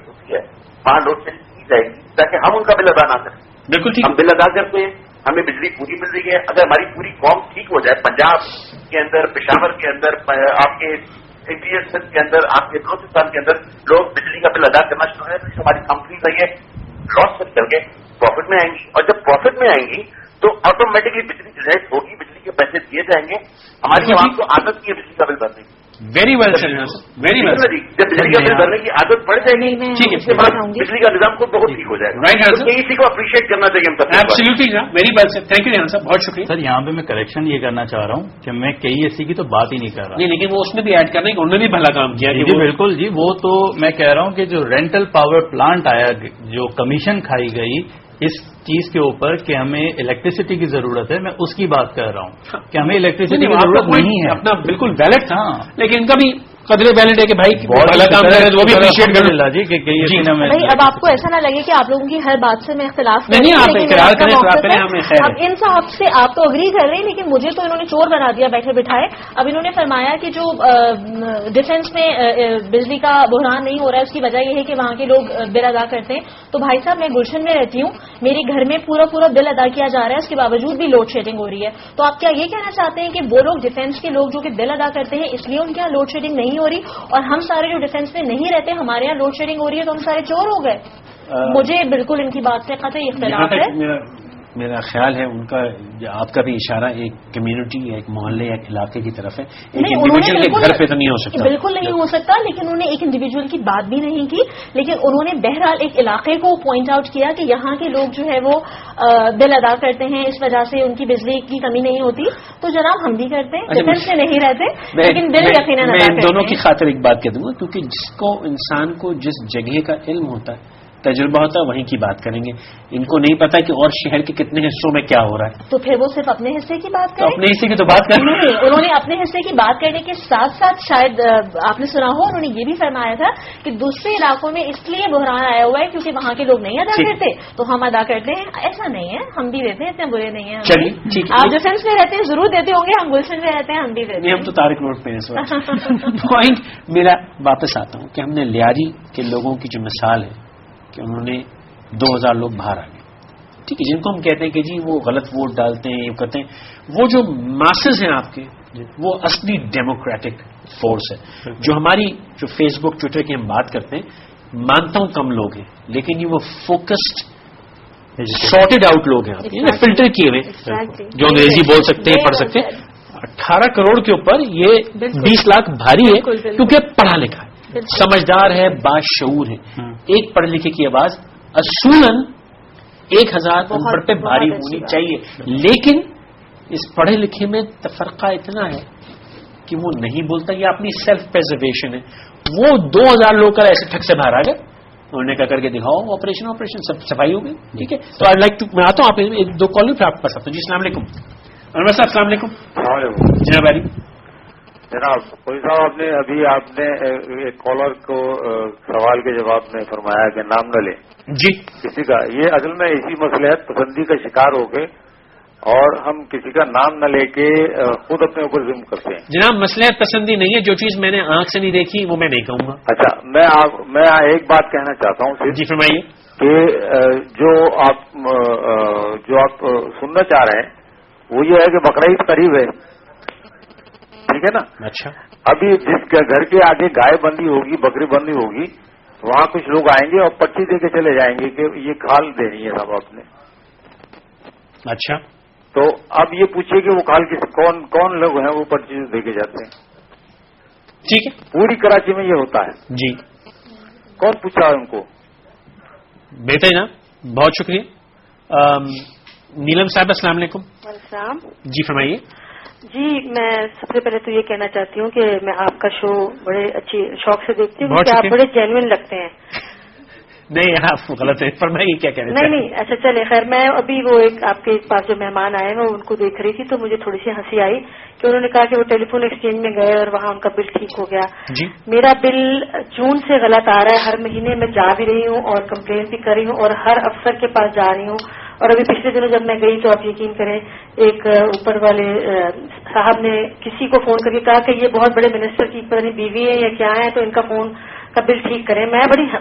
होती है वहाँ लोड शेडिंग की जाएगी ताकि हम उनका बिल अदा ना करें। बिल्कुल ठीक, हम बिल अदा करते हैं, हमें बिजली पूरी मिल रही है। अगर हमारी पूरी कौम ठीक हो जाए, पंजाब के अंदर, पेशावर के अंदर, आपके इंटीरियर सिंध के अंदर, आपके बलूचिस्तान के अंदर लोग बिजली का बिल अदा करना शुरू करें, तो हमारी कंपनी का ये लॉस से करके प्रॉफिट में आएंगी। और जब प्रॉफिट में आएंगी तो ऑटोमेटिकली बिजली जनरेट होगी, बिजली के पैसे दिए जाएंगे। हमारी आवाम को आदत नहीं है बिजली का बिल भरने की। Very well sir, very well. जब बिजली का बिल भरने की आदत पड़ जाएगी, ठीक है, उसके बाद बिजली का निजाम को बहुत ठीक हो जाएगा। राइट सर, इसी को अप्रिशिएट करना चाहिए हम सब। Absolutely sir, very well sir, thank you Rehan साहब, बहुत शुक्रिया सर। यहाँ पे मैं करेक्शन ये करना चाह रहा हूँ कि मैं KESC की तो बात ही नहीं कर रहा। नहीं, लेकिन वो उसमें भी ऐड करना है कि उन्होंने भी भला काम किया। जी बिल्कुल जी, वो तो मैं कह रहा हूँ कि जो रेंटल पावर प्लांट आया, जो कमीशन खाई गई इस चीज के ऊपर कि हमें इलेक्ट्रिसिटी की जरूरत है, मैं उसकी बात कर रहा हूँ कि हमें इलेक्ट्रिसिटी की जरूरत नहीं है। अपना बिल्कुल वैलिड था, हाँ, लेकिन इनका भी कदरे वैलिड है कि भाई भला काम कर रहे हैं, वो भी अप्रिशिएट कर लो जी कि भाई अब आपको ऐसा ना लगे कि आप लोगों की हर बात से मैं इख्तिलाफ नहीं, आप इकरार करें, हमें खैर। अब इन साहब से आप तो अग्री कर रहे हैं, लेकिन मुझे तो इन्होंने चोर बना दिया बैठे बिठाए। अब इन्होंने फरमाया कि जो डिफेंस में बिजली का बहरान नहीं हो रहा है उसकी वजह यह है कि वहां के लोग बिल अदा करते हैं। तो भाई साहब, मैं गुलशन में रहती हूँ, मेरे घर में पूरा पूरा बिल अदा किया जा रहा है, उसके बावजूद भी लोड शेडिंग हो रही है। तो आप क्या ये कहना चाहते हैं कि वो लोग डिफेंस के लोग जो कि बिल अदा करते हैं इसलिए उनके यहाँ लोड शेडिंग नहीं हो रही, और हम सारे जो डिफेंस में नहीं रहते हमारे यहाँ लोड शेडिंग हो रही है तो हम सारे चोर हो गए? मुझे बिल्कुल इनकी बात से कतई इख्तिलाफ है। मेरा ख्याल है उनका, आपका भी इशारा एक कम्युनिटी, एक मोहल्ले, एक इलाके की तरफ है, एक इंडिविजुअल के घर पे तो नहीं हो सकता। बिल्कुल नहीं हो सकता, लेकिन उन्होंने एक इंडिविजुअल की बात भी नहीं की, लेकिन उन्होंने बहरहाल एक इलाके को पॉइंट आउट किया कि यहाँ के लोग जो है वो बिल अदा करते हैं, इस वजह से उनकी बिजली की कमी नहीं होती। तो जनाब हम भी करते हैं, डिफेंस में नहीं रहते, लेकिन बिल यकीनन अदा करते हैं। दोनों की खातिर एक बात कह दूंगा, क्योंकि जिसको इंसान को जिस जगह का इल्म होता है, तजुर्बा होता है, वहीं की बात करेंगे। इनको नहीं पता कि और शहर के कितने हिस्सों में क्या हो रहा है, तो फिर वो सिर्फ अपने हिस्से की बात करें। तो अपने हिस्से की तो बात करें। नहीं, उन्होंने अपने हिस्से की बात करने के साथ साथ शायद आपने सुना हो, उन्होंने ये भी फरमाया था कि दूसरे इलाकों में इसलिए बहरान आया हुआ है क्योंकि वहाँ के लोग नहीं अदा करते तो हम अदा करते हैं। ऐसा नहीं है, हम भी देते हैं, इतने बुरे नहीं है। चलिए ठीक है, आप डिफेंस में रहते हैं जरूर देते होंगे, हम गुलशन में रहते हैं, हम भी देते हैं। हम तो तारिक रोड पे हैं इस वक्त। पॉइंट मेरा वापस आता हूँ कि हमने लियारी के लोगों की जो मिसाल है कि उन्होंने 2000 लोग बाहर आ गए, ठीक है, जिनको हम कहते हैं कि जी वो गलत वोट डालते हैं, ये करते हैं, वो जो मासेस हैं आपके, वो असली डेमोक्रेटिक फोर्स है। जो हमारी जो फेसबुक ट्विटर की हम बात करते हैं, मानता हूं कम लोग हैं, लेकिन ये वो फोकस्ड सॉर्टेड आउट लोग हैं आपके, फिल्टर किए हुए, जो अंग्रेजी बोल सकते हैं, पढ़ सकते हैं। 18 करोड़ के ऊपर ये 20 लाख भारी है, क्योंकि पढ़ा लिखा है, समझदार है, बाशऊर है। एक पढ़े लिखे की आवाज असूलन 1000 नंबर पे भारी होनी चाहिए, लेकिन इस पढ़े लिखे में तफरका इतना है कि वो नहीं बोलता, ये अपनी सेल्फ प्रिजर्वेशन है। वो 2000 लोग कर ऐसे ठग से बाहर आ गए, उन्होंने क्या करके दिखाओ, ऑपरेशन सब सफाई हो गई, ठीक है। तो आई लाइक टू, मैं आता हूँ, आप एक दो कॉल पर आप कर सकते हो। जी अस्सलाम वालेकुम। अस्सलाम वालेकुम जनाब अली। जनाब कोई साहब, आपने एक कॉलर को सवाल के जवाब में फरमाया कि नाम न लें जी किसी का, ये असल में इसी मसलहत पसंदी का शिकार हो गए और हम किसी का नाम न लेके खुद अपने ऊपर जुल्म करते हैं। जनाब मसलहत पसंदी नहीं है, जो चीज मैंने आंख से नहीं देखी वो मैं नहीं कहूंगा। अच्छा, मैं एक बात कहना चाहता हूँ जी फरमाइए कि जो आप सुनना चाह रहे हैं वो ये है कि बकरा ईद करीब है, ठीक है ना। अच्छा, अभी जिस घर के आगे गाय बंदी होगी, बकरी बंदी होगी, वहां कुछ लोग आएंगे और पर्ची दे के चले जाएंगे कि ये खाल देनी है साहब आपने। अच्छा, तो अब ये पूछिए कि वो खाल कौन लोग हैं वो पर्ची दे के जाते हैं। ठीक है, पूरी कराची में ये होता है जी। कौन पूछा है उनको? बेहतर ना, बहुत शुक्रिया। नीलम साहब अस्सलाम वालेकुम। जी फरमाइए। जी, मैं सबसे पहले तो ये कहना चाहती हूँ कि मैं आपका शो बड़े अच्छी शौक से देखती हूँ, क्योंकि आप बड़े जेन्युइन लगते हैं। नहीं, आप गलत है, फरमाइए क्या कह रहे हैं। नहीं, अच्छा चले, खैर मैं अभी वो आपके पास जो मेहमान आए मैं उनको देख रही थी तो मुझे थोड़ी सी हंसी आई कि उन्होंने कहा कि वो टेलीफोन एक्सचेंज में गए और वहाँ उनका बिल ठीक हो गया। जी, मेरा बिल जून से गलत आ रहा है, हर महीने मैं जा भी रही हूँ और कंप्लेन भी कर रही हूँ और हर अफसर के पास जा रही हूँ। और अभी पिछले दिनों जब मैं गई तो आप यकीन करें, एक ऊपर वाले साहब ने किसी को फोन करके कहा कि ये बहुत बड़े मिनिस्टर की पता नहीं बीवी है या क्या है, तो इनका फोन का बिल ठीक करें।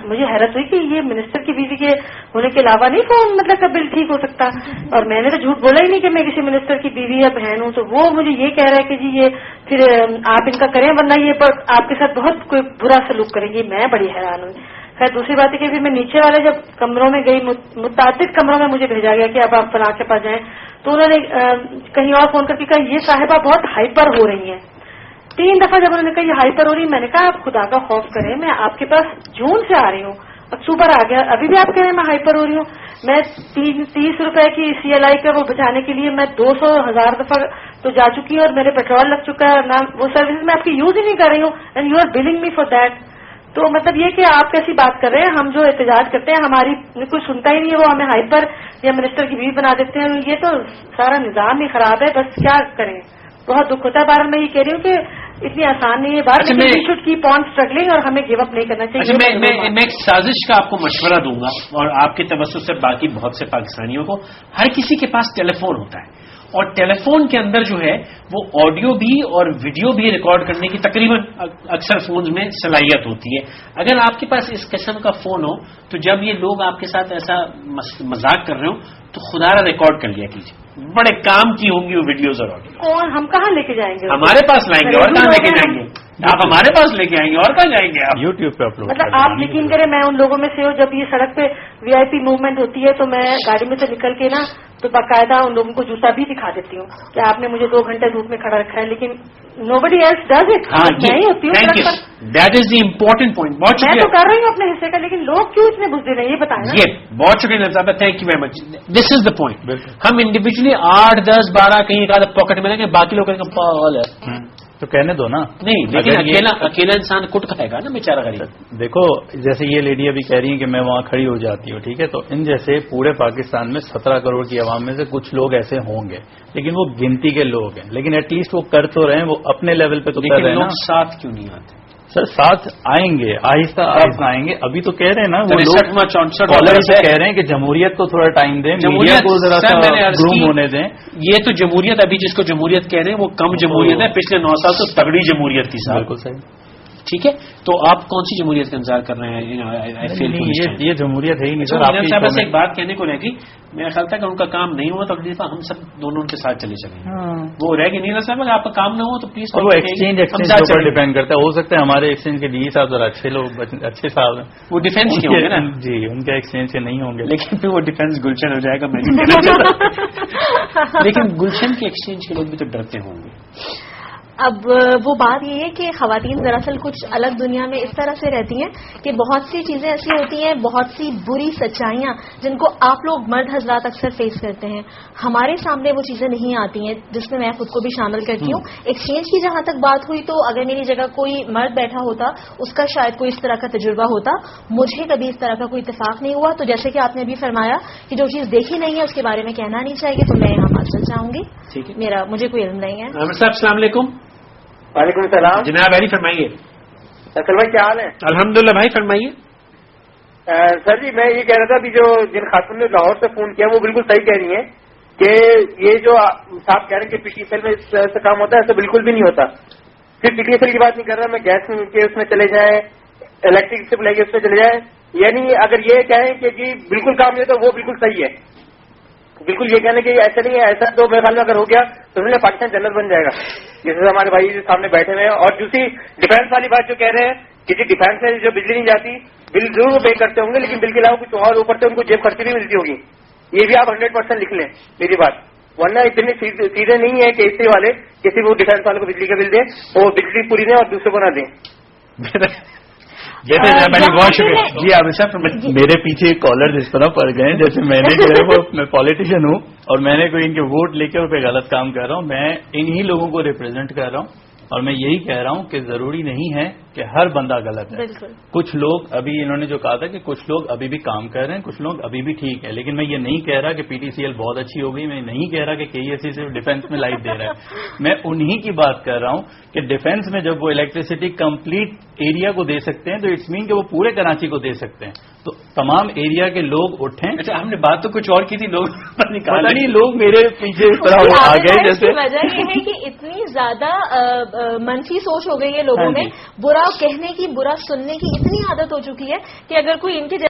मुझे हैरत हुई कि ये मिनिस्टर की बीवी के होने के अलावा नहीं फोन मतलब का बिल ठीक हो सकता, और मैंने तो झूठ बोला ही नहीं कि मैं किसी मिनिस्टर की बीवी या बहन हूं। तो वो मुझे ये कह रहा है कि जी ये फिर आप इनका करें वरना ये आपके साथ बहुत कोई बुरा सलूक करेंगे। मैं बड़ी हैरान हुई। खैर दूसरी बात है कि फिर मैं नीचे वाले जब कमरों में गई, मुताबिक कमरों में मुझे भेजा गया कि अब आप फलां के पास जाएं, तो उन्होंने कहीं और फोन करके कहा ये साहिबा बहुत हाइपर हो रही हैं। 3 दफा जब उन्होंने कहा ये हाइपर हो रही, मैंने कहा आप खुदा का खौफ करें, मैं आपके पास जून से आ रही हूँ, अक्टूबर आ गया, अभी भी आप कह रहे हैं मैं हाइपर हो रही हूँ। मैं 30 रुपए की CLI का वो बचाने के लिए मैं 200,000 दफा तो जा चुकी हूँ और मेरे पेट्रोल लग चुका है, ना वो सर्विस मैं आपकी यूज ही नहीं कर रही हूँ, and you are billing me for that. तो मतलब ये कि आप कैसी बात कर रहे हैं, हम जो एहतजाज करते हैं हमारी कोई सुनता ही नहीं है, वो हमें हाइपर या मिनिस्टर की बीवी बना देते हैं। ये तो सारा निजाम ही खराब है, बस क्या करें, बहुत दुख होता है। बार मैं ये कह रही हूँ कि इतनी आसान नहीं है बात, लेकिन we should keep on struggling और हमें गिव अप नहीं करना चाहिए। मैं एक साजिश का आपको मशवरा दूंगा, और आपके तवज्जुह से बाकी बहुत से पाकिस्तानियों को, हर किसी के पास टेलीफोन होता है, और टेलीफोन के अंदर जो है वो ऑडियो भी और वीडियो भी रिकॉर्ड करने की तकरीबन अक्सर फोन में सलाहियत होती है। अगर आपके पास इस किस्म का फोन हो तो जब ये लोग आपके साथ ऐसा मजाक कर रहे हो तो खुदारा रिकॉर्ड कर लिया कीजिए, बड़े काम की होंगी वो वीडियोज और ऑडियो। कौन हम कहाँ लेके जाएंगे? हमारे पास लाएंगे और कहाँ लेके जाएंगे? आप हमारे पास लेके आएंगे और कहाँ जाएंगे? आप यूट्यूब पे अपलोड। मतलब आप यकीन करें मैं उन लोगों में से हूँ, जब ये सड़क पे VIP मूवमेंट होती है तो मैं गाड़ी में से निकल के ना तो बाकायदा उन लोगों को जूता भी दिखा देती हूँ कि आपने मुझे 2 घंटे धूप में खड़ा रखा है, लेकिन nobody else does it। मैं ही होती हूँ सड़क पर। That is the important point. बहुत मैं तो कर रही हूँ अपने हिस्से का, लेकिन लोग क्यों इतने बुज़दिल हैं ये बताएं ना। ये बहुत शुक्रिया साहब, thank you very much. This is the point. हम इंडिविजुअली 8, 10, 12 कहीं का पॉकेट में लेंगे, बाकी लोग कहेंगे पागल है, तो कहने दो ना। नहीं, लेकिन अकेला इंसान कुट खाएगा ना बेचारा गरीब। देखो जैसे ये लेडी अभी कह रही है कि मैं वहां खड़ी हो जाती हूँ, ठीक है, तो इन जैसे पूरे पाकिस्तान में 17 करोड़ की आवाम में से कुछ लोग ऐसे होंगे, लेकिन वो गिनती के लोग हैं, लेकिन एटलीस्ट वो कर तो रहे हैं, वो अपने लेवल पे तो कर रहे हैं ना। साथ क्यों नहीं आते? सर साथ आएंगे, आहिस्ता आहिस्ता आएंगे। अभी तो कह रहे हैं ना वो लोग 64 कॉलर से कह रहे हैं कि जमहूरियत को थोड़ा टाइम दें, मीडिया को जरा सा ग्रूम होने दें। ये तो जमहूरियत अभी जिसको जमहूरियत कह रहे हैं वो कम जमहूरियत है, पिछले 9 साल तो तगड़ी जमहूरियत थी साहब। बिल्कुल सही, ठीक है। तो आप कौन सी जमहूरियत का इंतजार कर रहे हैं? ये जमहूरियत है ही नहीं सर। आपकी बस एक बात कहने को रहेगी, मेरा ख्याल था कि उनका काम नहीं हुआ तो अगली दफा हम सब दोनों उनके साथ चले चलेंगे। वो रहेगी नहीं ना साहब, अगर आपका काम ना हो तो प्लीज। और वो एक्सचेंज के ऊपर डिपेंड करता है, हो सकता है हमारे एक्सचेंज के DE साहब जरा अच्छे लोग, अच्छे साहब हैं, वो डिफेंस के होंगे ना जी, उनके एक्सचेंज के नहीं होंगे, लेकिन फिर वो डिफेंस गुलशन हो जाएगा। मैं नहीं कहना चाहता लेकिन गुलशन के एक्सचेंज के लोग भी तो डरते होंगे। अब वो बात ये है कि खवातीन दरअसल कुछ अलग दुनिया में इस तरह से रहती हैं कि बहुत सी चीजें ऐसी होती हैं, बहुत सी बुरी सच्चाइयां जिनको आप लोग मर्द हजरात अक्सर फेस करते हैं, हमारे सामने वो चीजें नहीं आती हैं, जिसमें मैं खुद को भी शामिल करती हूँ। एक्सचेंज की जहां तक बात हुई तो अगर मेरी जगह कोई मर्द बैठा होता, उसका शायद कोई इस तरह का तजुर्बा होता, मुझे कभी इस तरह का कोई इत्तेफाक नहीं हुआ। तो जैसे कि आपने अभी फरमाया कि जो चीज देखी नहीं है उसके बारे में कहना नहीं चाहिए, तो मैं यहाँ माजरत चाहूंगी, मुझे कोई इल्म नहीं है। अस्सलाम वालेकुम। वालेकुम सलाम। जनाब अली फरमाइए। असल भाई क्या हाल है? अल्हम्दुलिल्लाह भाई फरमाइए। सर जी मैं ये कह रहा था अभी जो जिन खातून ने लाहौर से फोन किया वो बिल्कुल सही कह रही हैं कि ये जो साहब कह रहे हैं कि PTCL में इस तरह से काम होता है, ऐसा बिल्कुल भी नहीं होता। सिर्फ PTCL की बात नहीं कर रहा मैं, गैस के उसमें चले जाए, इलेक्ट्रिक से लेके उसमें चले जाए, यानी अगर ये कहें कि जी बिल्कुल काम नहीं होता वो बिल्कुल सही है। बिल्कुल ये कहने कि ऐसा नहीं है, ऐसा तो मेरे ख्याल में अगर हो गया तो उसमें पाकिस्तान जन्नत बन जाएगा, जैसे हमारे भाई सामने बैठे हुए हैं। और दूसरी डिफेंस वाली बात जो कह रहे हैं कि जी डिफेंस में जो बिजली नहीं जाती, बिल जरूर पे करते होंगे, लेकिन बिल के अलावा कुछ और ऊपर से उनको जेब खर्ची भी मिलती होगी, ये भी आप 100% लिख लें मेरी बात। वरना इतनी सीधे नहीं है कि इससे वाले किसी वो डिफेंस वाले को बिजली का बिल दें, वो बिजली पूरी दें और दूसरों को ना दें। बहुत शुक्रिया जी। आप मेरे पीछे कॉलर जिस तरह पड़ गए, जैसे मैंने जो है वो मैं पॉलिटिशियन हूँ और मैंने कोई इनके वोट लेके और कोई गलत काम कर रहा हूँ, मैं इन्हीं लोगों को रिप्रेजेंट कर रहा हूँ और मैं यही कह रहा हूँ कि जरूरी नहीं है कि हर बंदा गलत है। कुछ लोग, अभी इन्होंने जो कहा था कि कुछ लोग अभी भी काम कर रहे हैं, कुछ लोग अभी भी ठीक है, लेकिन मैं ये नहीं कह रहा कि PTCL बहुत अच्छी हो गई, मैं नहीं कह रहा कि KESC सिर्फ डिफेंस में लाइफ दे रहा है। मैं उन्हीं की बात कर रहा हूँ कि डिफेंस में जब वो इलेक्ट्रिसिटी कंप्लीट एरिया को दे सकते हैं तो इट्स मीन कि वो पूरे कराची को दे सकते हैं, तो तमाम एरिया के लोग उठें। अच्छा हमने बात तो कुछ और की थी, लोग पता नहीं लोग मेरे पीछे इस तरह आ गए। जैसे वजह ये है कि इतनी ज्यादा منفی سوچ ہو گئی ہے لوگوں میں، برا کہنے کی، برا سننے کی اتنی عادت ہو چکی ہے کہ اگر کوئی ان کے